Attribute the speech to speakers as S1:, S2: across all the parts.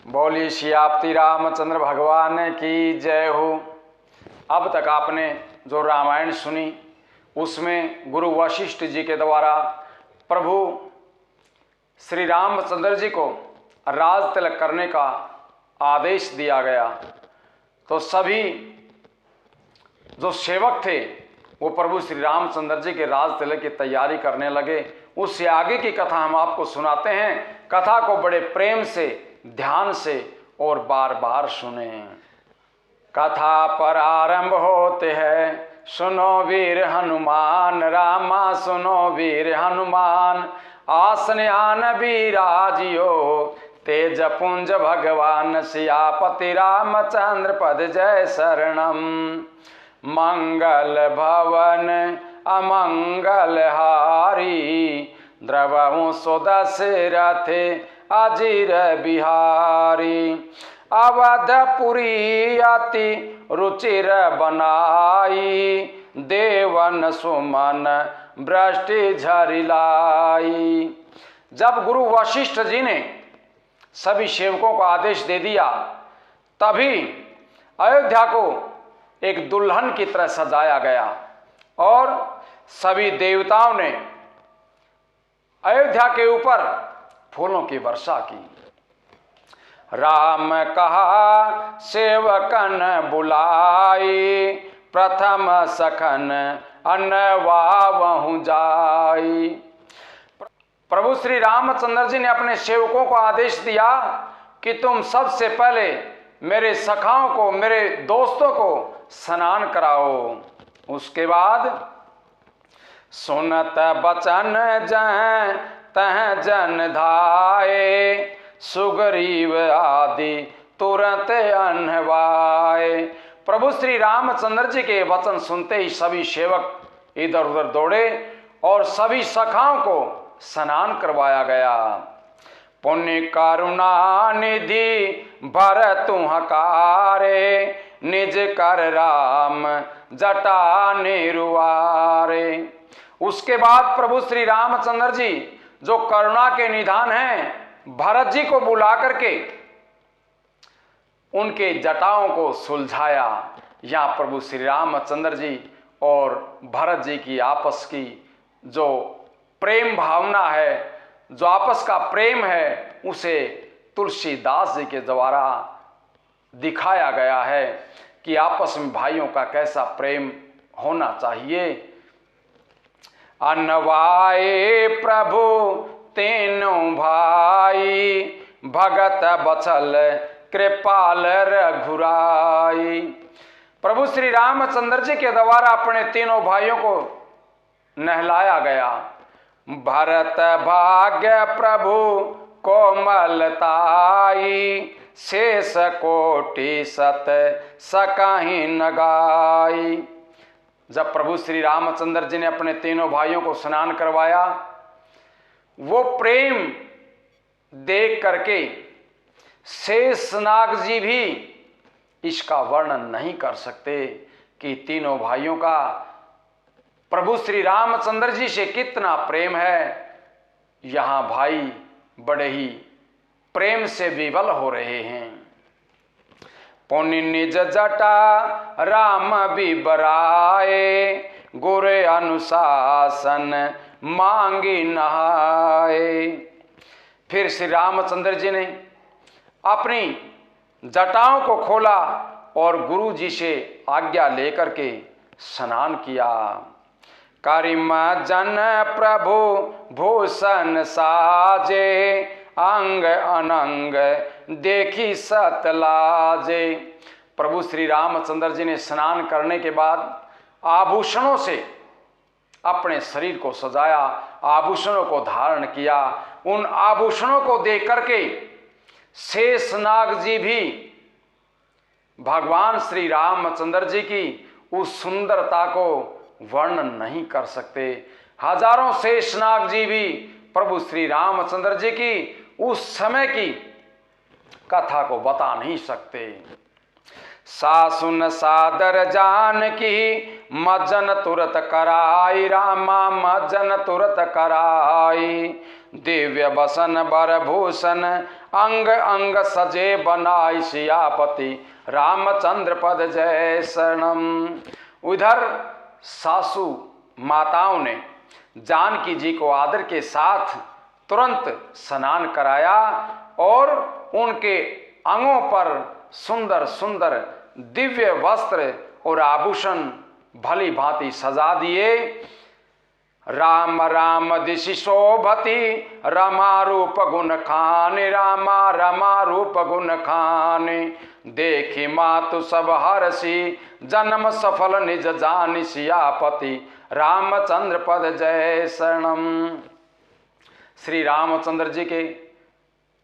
S1: बोलिए श्री रामचंद्र भगवान की जय हो। अब तक आपने जो रामायण सुनी उसमें गुरु वशिष्ठ जी के द्वारा प्रभु श्री रामचंद्र जी को राज तिलक करने का आदेश दिया गया। तो सभी जो सेवक थे वो प्रभु श्री रामचंद्र जी के राज तिलक की तैयारी करने लगे। उससे आगे की कथा हम आपको सुनाते हैं। कथा को बड़े प्रेम से, ध्यान से और बार बार सुने। कथा पर आरंभ होते हैं, सुनो वीर हनुमान रामा, सुनो वीर हनुमान। आसन आन विराजियो, तेज पुंज भगवान सियापति रामचंद्र पद जय शरणम। मंगल भवन अमंगल हारी, द्रवहु सुदशरथ अजिर बिहारी। अवधपुरी अति रुचिर बनाई, देवन सुमन वृष्टि झरिलाई। जब गुरु वशिष्ठ जी ने सभी सेवकों को आदेश दे दिया, तभी अयोध्या को एक दुल्हन की तरह सजाया गया और सभी देवताओं ने अयोध्या के ऊपर फूलों की वर्षा की। राम कहा सेवकन बुलाई, प्रथम सखन अन्नवावहु जाई। प्रभु श्री रामचंद्र जी ने अपने सेवकों को आदेश दिया कि तुम सबसे पहले मेरे सखाओं को, मेरे दोस्तों को स्नान कराओ। उसके बाद सुनत बचन जह तह जन धाये, सुग्रीव आदि तुरंत अन्हवाए। प्रभु श्री रामचंद्र जी के वचन सुनते ही सभी सेवक इधर उधर दौड़े और सभी सखाओं को स्नान करवाया गया। पुण्य करुणा निधि भरतु हकारे, निज कर राम जटा निरुवारे। उसके बाद प्रभु श्री रामचंद्र जी जो करुणा के निधान हैं, भरत जी को बुला करके उनके जटाओं को सुलझाया। यहाँ प्रभु श्री रामचंद्र जी और भरत जी की आपस की जो प्रेम भावना है, जो आपस का प्रेम है, उसे तुलसीदास जी के द्वारा दिखाया गया है कि आपस में भाइयों का कैसा प्रेम होना चाहिए। अन्नवाए प्रभु तीनों भाई, भगत बचल कृपाल रघुराई। प्रभु श्री रामचंद्र जी के द्वारा अपने तीनों भाइयों को नहलाया गया। भरत भाग्य प्रभु कोमलताई, शेष कोटि सत सकाहि न गाई। जब प्रभु श्री रामचंद्र जी ने अपने तीनों भाइयों को स्नान करवाया, वो प्रेम देख करके शेषनाग जी भी इसका वर्णन नहीं कर सकते कि तीनों भाइयों का प्रभु श्री रामचंद्र जी से कितना प्रेम है। यहाँ भाई बड़े ही प्रेम से विवल हो रहे हैं। पुण्य निज जटा राम बिबराए, गुर अनुशासन मांगी नहाए। फिर श्री रामचंद्र जी ने अपनी जटाओं को खोला और गुरु जी से आज्ञा लेकर के स्नान किया। करिम जन प्रभु भूषण साजे, अंग अनंग देखी सतलाजे। प्रभु श्री रामचंद्र जी ने स्नान करने के बाद आभूषणों से अपने शरीर को सजाया, आभूषणों को धारण किया। उन आभूषणों को देख करके शेषनाग जी भी भगवान श्री रामचंद्र जी की उस सुंदरता को वर्णन नहीं कर सकते। हजारों शेषनाग जी भी प्रभु श्री रामचंद्र जी की उस समय की कथा को बता नहीं सकते। सासुन सादर जान की, मज्जन तुरत कराई रामा मज्जन तुरत कराई। दिव्य बसन बरभूषण अंग अंग सजे बनाई सियापति रामचंद्र पद जय शरणम। उधर सासू माताओं ने जानकी जी को आदर के साथ तुरंत स्नान कराया और उनके अंगों पर सुंदर सुंदर दिव्य वस्त्र और आभूषण भली भांति सजा दिए। राम राम दिशि शोभति रमा रूप गुण खान, रामा रमा रूप गुण खान, देखी मातु सब हरसी जन्म सफल निज जानि सियापति रामचंद्र पद जय शरणम। श्री रामचंद्र जी के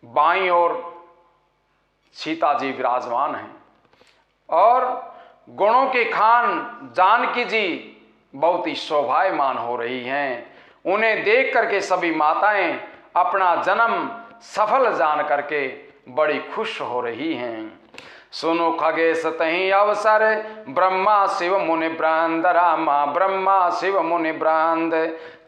S1: बाईं ओर सीता जी विराजमान हैं और गुणों के खान जानकी जी बहुत ही शोभायमान हो रही हैं। उन्हें देख करके सभी माताएं अपना जन्म सफल जान करके बड़ी खुश हो रही हैं। सुनो खगेश तहीं अवसर ब्रह्मा शिव मुनि ब्रांद, रामा ब्रह्मा शिव मुनि ब्रांद,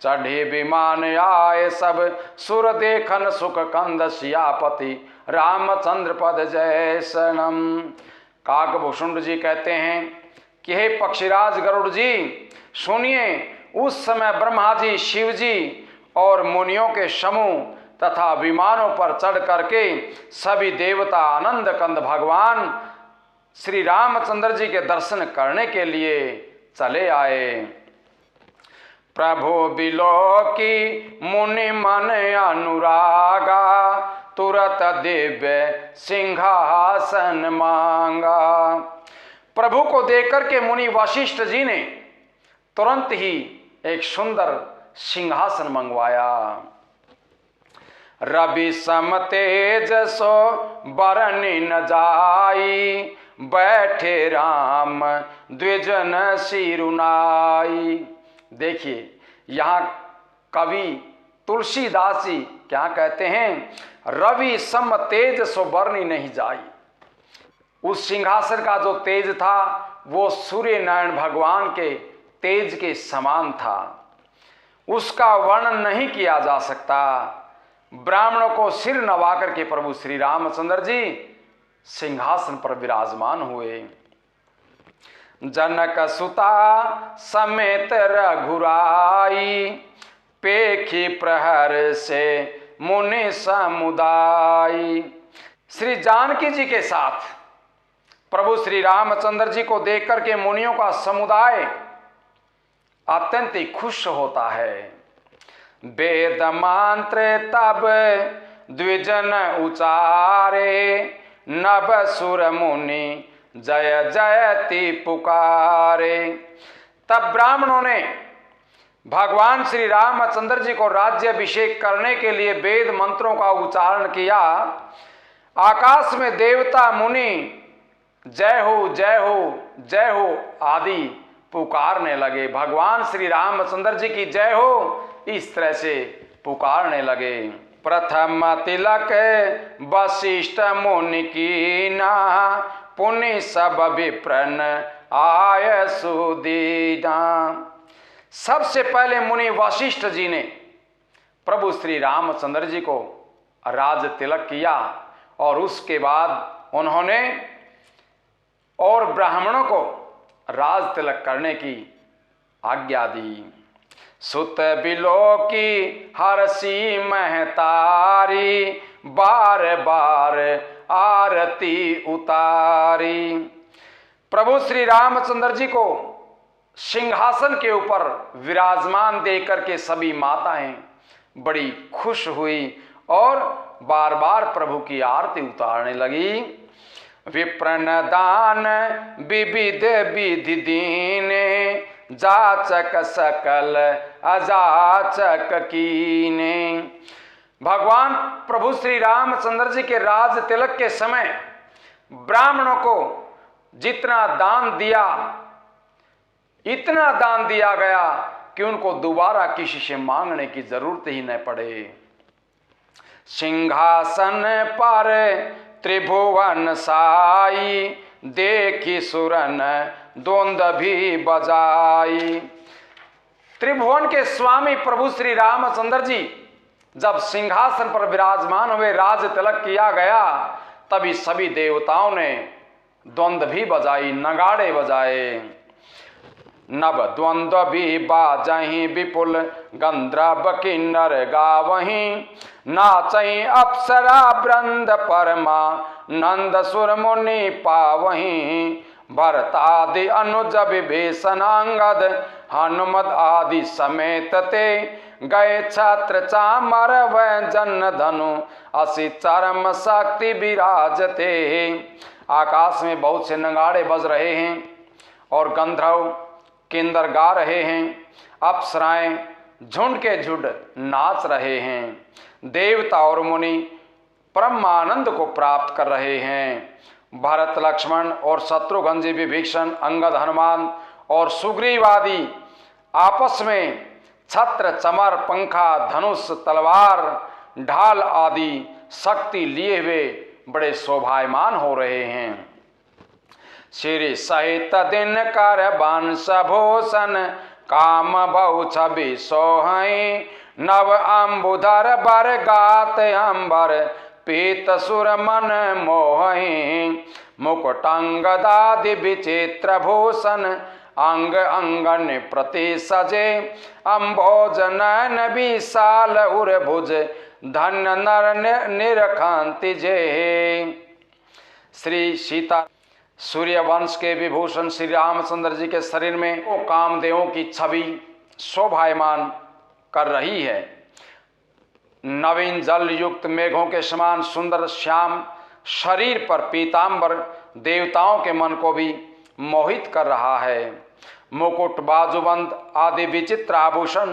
S1: चढ़े विमान आए सब सुर देखन सुख कंद सियापति रामचंद्र पद जय शरणम। काकभूषुंड जी कहते हैं कि हे पक्षीराज गरुड़ जी, सुनिए उस समय ब्रह्मा जी, शिव जी और मुनियों के समूह तथा विमानों पर चढ़ करके सभी देवता आनंद कंद भगवान श्री रामचंद्र जी के दर्शन करने के लिए चले आए। प्रभु बिलोकी मुनि मन अनुरागा, तुरत दिव्य सिंहासन मांगा। प्रभु को देखकर के मुनि वशिष्ठ जी ने तुरंत ही एक सुंदर सिंहासन मंगवाया। रवि सम तेज सो बरनि न जाई, बैठे राम द्विजन सिरुनाई। देखिए यहाँ कवि तुलसीदास जी क्या कहते हैं, रवि सम तेज सो बरनि नहीं जाई। उस सिंहासन का जो तेज था वो सूर्य नारायण भगवान के तेज के समान था, उसका वर्णन नहीं किया जा सकता। ब्राह्मणों को सिर नवा करके प्रभु श्री रामचंद्र जी सिंहासन पर विराजमान हुए। जनक सुता समेत रघुराई, पेखी प्रहर से मुनि समुदाय। श्री जानकी जी के साथ प्रभु श्री रामचंद्र जी को देख करके मुनियों का समुदाय अत्यंत ही खुश होता है। वेद मंत्र तब द्विजन उचारे, नभ सुर मुनि जय जयति पुकारे। तब ब्राह्मणों ने भगवान श्री रामचंद्र जी को राज्याभिषेक करने के लिए वेद मंत्रों का उच्चारण किया। आकाश में देवता मुनि जय हो जय हो जय हो आदि पुकारने लगे। भगवान श्री रामचंद्र जी की जय हो इस तरह से पुकारने लगे। प्रथम तिलक वशिष्ठ मुनि कीना, पुनि सब विप्रन आय सुदीना। सबसे पहले मुनि वशिष्ठ जी ने प्रभु श्री रामचंद्र जी को राज तिलक किया और उसके बाद उन्होंने और ब्राह्मणों को राज तिलक करने की आज्ञा दी। सुत बिलोकी हरसी महतारी, बार बार आरती उतारी। प्रभु श्री रामचंद्र जी को सिंहासन के ऊपर विराजमान देख करके सभी माताएं बड़ी खुश हुई और बार बार प्रभु की आरती उतारने लगी। विप्रन दान विविध विधि दीने, जाचक सकल अजाचक कीने। भगवान प्रभु श्री रामचंद्र जी के राज तिलक के समय ब्राह्मणों को जितना दान दिया, इतना दान दिया गया कि उनको दोबारा किसी से मांगने की जरूरत ही न पड़े। सिंहासन पर त्रिभुवन साई, देखी सुरन द्वंद भी बजाई। त्रिभुवन के स्वामी प्रभु श्री रामचंद्र जी जब सिंहासन पर विराजमान हुए, राज तिलक किया गया, तभी सभी देवताओं ने द्वंद भी बजाई, नगाड़े बजाए। नव द्वंद भी बाजही विपुल गंधर्व किन्नर गावहीं, नाचही अप्सरा वृंद परमा नंद सुर मुनि पावहीं। भरतादि अनुज विभीषणांगद हनुमत आदि समेत ते, गए छत्र चामर व जन धनु असी चरम शक्ति विराजते। आकाश में बहुत से नगाड़े बज रहे हैं और गंधर्व किन्नर गा रहे हैं, अप्सराएं झुंड के झुंड नाच रहे हैं, देवता और मुनि परमानंद को प्राप्त कर रहे हैं। भरत लक्ष्मण और शत्रुघ्न जी, विभीषण, अंगद, हनुमान और सुग्रीव आदि आपस में छत्र चमर पंखा धनुष तलवार ढाल आदि शक्ति लिए हुए बड़े शोभायमान हो रहे हैं। श्री सहित दिन कर वंश भूषण काम बहु छवि सोहई, नव अम्बुधर बर गात अंबर पीत सुर मन मोहई। मुकुटंगदादि विचित्र भूषण अंग अंगन प्रति सजे, अम्भोज नयन विशाल उर भुज धन्य नर निरखांति जे। श्री सीता सूर्य वंश के विभूषण श्री रामचंद्र जी के शरीर में वो कामदेवों की छवि शोभायमान कर रही है। नवीन जल युक्त मेघों के समान सुंदर श्याम शरीर पर पीतांबर देवताओं के मन को भी मोहित कर रहा है। मुकुट बाजूबंद आदि विचित्र आभूषण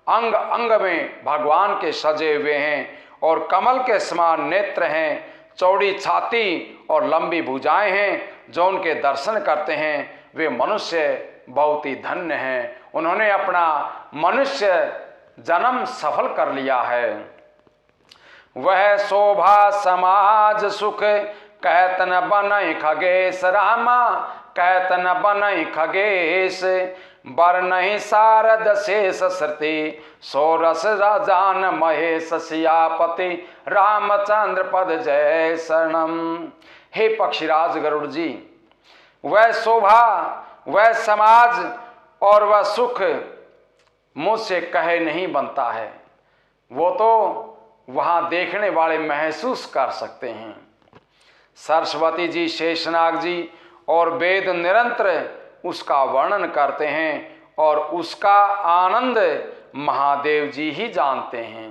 S1: अंग अंग में भगवान के सजे हुए हैं और कमल के समान नेत्र हैं, चौड़ी छाती और लंबी भुजाएं हैं। जो उनके दर्शन करते हैं वे मनुष्य बहुत ही धन्य हैं, उन्होंने अपना मनुष्य जन्म सफल कर लिया है। वह शोभा समाज सुख कहतन बनई खगेश रामा, कहतन बनई खगेश बर नहीं शारद शेष श्रुति, सोरस राजान महेश सियापति रामचंद्र पद जय शरणम। हे पक्षीराज गरुड़ जी, वह शोभा, वह समाज और वह सुख मुझसे कहे नहीं बनता है, वो तो वहाँ देखने वाले महसूस कर सकते हैं। सरस्वती जी, शेषनाग जी और वेद निरंतर उसका वर्णन करते हैं और उसका आनंद महादेव जी ही जानते हैं।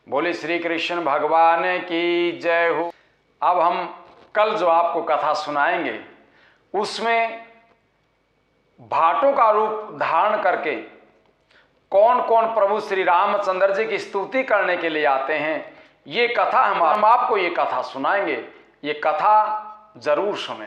S1: बोले श्री कृष्ण भगवान की जय हो। अब हम कल जो आपको कथा सुनाएंगे उसमें भाटों का रूप धारण करके कौन कौन प्रभु श्री रामचंद्र जी की स्तुति करने के लिए आते हैं, ये कथा हम आपको ये कथा सुनाएंगे। ये कथा जरूर सुने।